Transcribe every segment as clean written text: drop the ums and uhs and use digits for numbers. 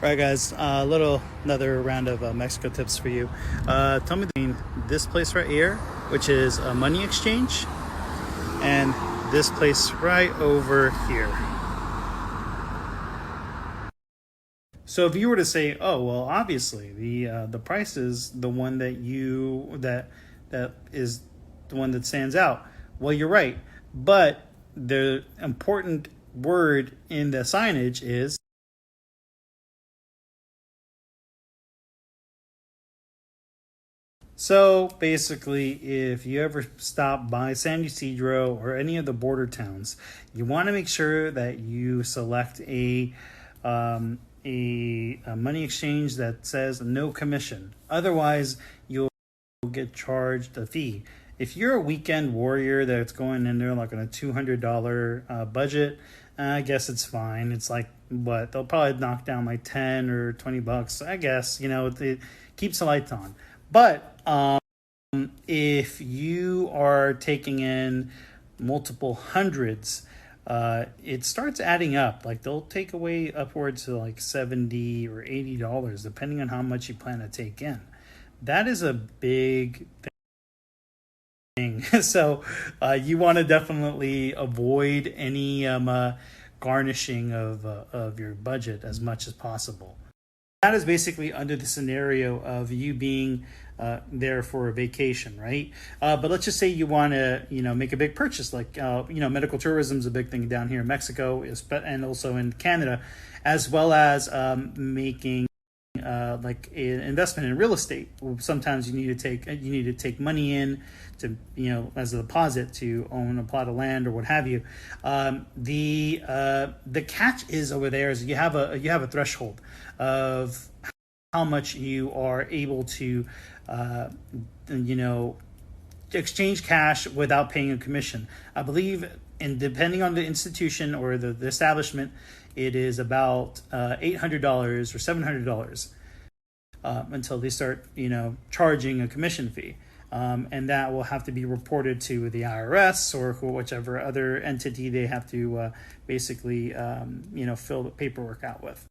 Right, guys, another round of Mexico tips for you. Tell me this place right here, which is a money exchange, and this place right over here. So if you were to say, oh well, obviously the price is the one that is the one that stands out. Well, you're right, but the important word in the signage is. So basically, if you ever stop by San Ysidro or any of the border towns, you want to make sure that you select a money exchange that says no commission. Otherwise, you'll get charged a fee. If you're a weekend warrior that's going in there like on a $200 budget, I guess it's fine. It's like what they'll probably knock down like 10 or $20. I guess it keeps the lights on. But if you are taking in multiple hundreds, it starts adding up. Like they'll take away upwards to like $70 or $80, depending on how much you plan to take in. That is a big thing. So you want to definitely avoid any garnishing of your budget as much as possible. That is basically under the scenario of you being there for a vacation, right? But let's just say you want to, make a big purchase, like medical tourism is a big thing down here in Mexico, and also in Canada, as well as making like an investment in real estate. Sometimes you need to take money in to as a deposit to own a plot of land or what have you. The catch is over there is you have a threshold of how much you are able to exchange cash without paying a commission. I believe, and depending on the institution or the establishment, it is about $800 or $700 until they start charging a commission fee. And that will have to be reported to the IRS or whichever other entity they have to basically fill the paperwork out with.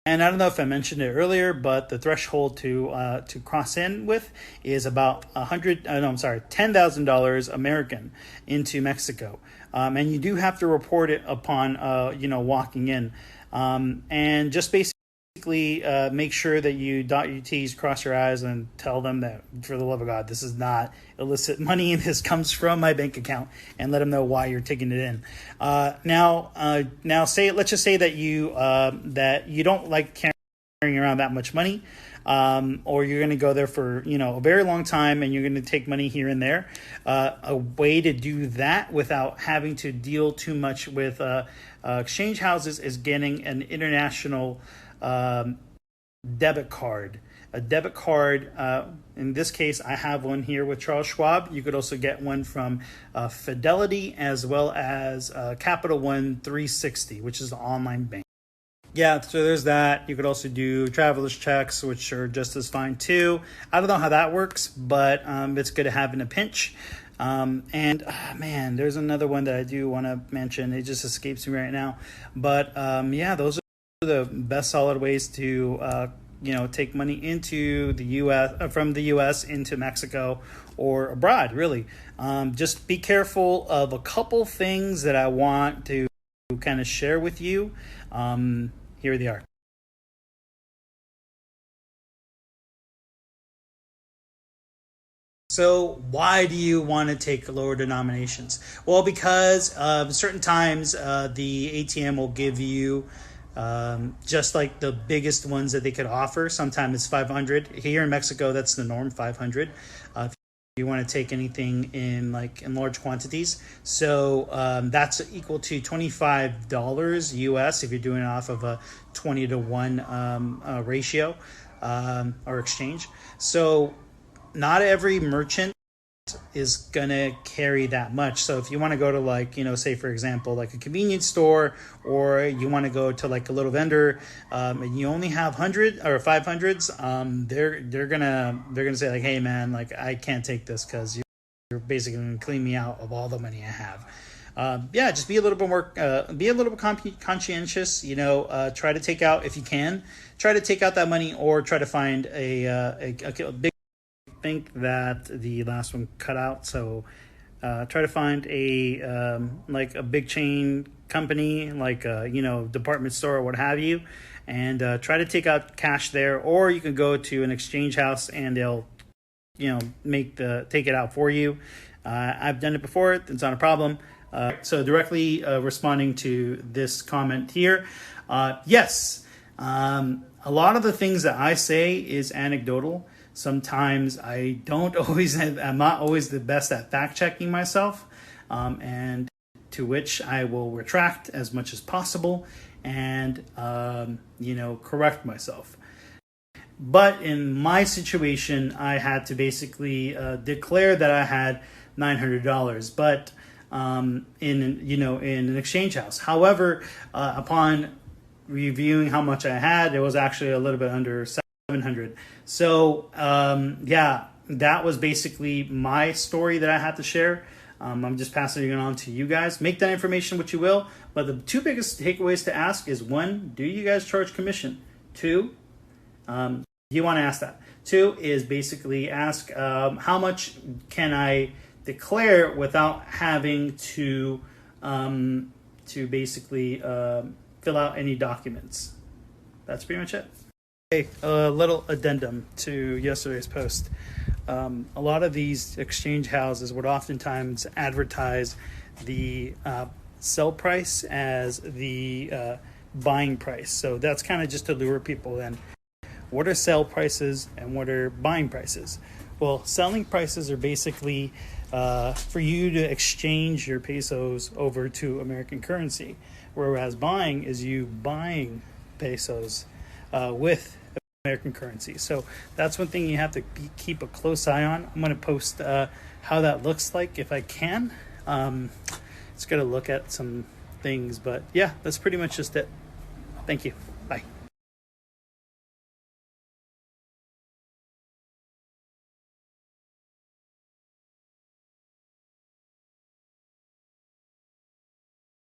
And I don't know if I mentioned it earlier, but the threshold to cross in with is about $10,000 American into Mexico, and you do have to report it upon walking in, and just basically make sure that you dot your T's, cross your I's, and tell them that, for the love of God, this is not illicit money. This comes from my bank account, and let them know why you're taking it in. Now, let's just say that you don't like carrying around that much money, or you're going to go there for a very long time, and you're going to take money here and there. A way to do that without having to deal too much with exchange houses is getting an international debit card. A debit card, in this case, I have one here with Charles Schwab. You could also get one from Fidelity, as well as Capital One 360, which is the online bank. Yeah, so there's that. You could also do traveler's checks, which are just as fine too. I don't know how that works, but it's good to have in a pinch. Man, there's another one that I do want to mention. It just escapes me right now. But those are the best solid ways to take money into the U.S. From the U.S. into Mexico or abroad. Really, just be careful of a couple things that I want to kind of share with you. Here they are. So why do you want to take lower denominations? Well, because certain times the ATM will give you just like the biggest ones that they could offer. Sometimes it's 500. Here in Mexico, that's the norm, 500. If you want to take anything in large quantities, so that's equal to $25 US if you're doing it off of a 20-to-1 ratio or exchange. So not every merchant is gonna carry that much. So if you want to go to say for example like a convenience store, or you want to go to like a little vendor, and you only have 100 or 500s, they're gonna say like, hey man, like I can't take this because you're basically gonna clean me out of all the money I have. yeah, just be a little bit more, be a little bit conscientious. You know, try to take out, if you can, try to take out that money, or try to find a big. Think that the last one cut out, so try to find a like a big chain company, like you know, department store or what have you, and try to take out cash there, or you can go to an exchange house and they'll, you know, take it out for you. I've done it before. It's not a problem. So directly responding to this comment here, yes, a lot of the things that I say is anecdotal. Sometimes I don't always, I'm not always the best at fact checking myself, and to which I will retract as much as possible and, you know, correct myself. But in my situation, I had to basically declare that I had $900, but in, you know, in an exchange house. However, upon reviewing how much I had, it was actually a little bit under 700. So yeah, that was basically my story that I had to share. I'm just passing it on to you guys. Make that information what you will, but the two biggest takeaways to ask is, one, do you guys charge commission? Two, you want to ask that. Two is basically ask, how much can I declare without having to basically fill out any documents. That's pretty much it. Okay, a little addendum to yesterday's post. A lot of these exchange houses would oftentimes advertise the sell price as the buying price. So that's kind of just to lure people in. What are sell prices and what are buying prices? Well, selling prices are basically for you to exchange your pesos over to American currency, whereas buying is you buying pesos with American currency. So that's one thing you have to keep a close eye on. I'm going to post how that looks like if I can. It's going to look at some things, but yeah, that's pretty much just it. Thank you. Bye.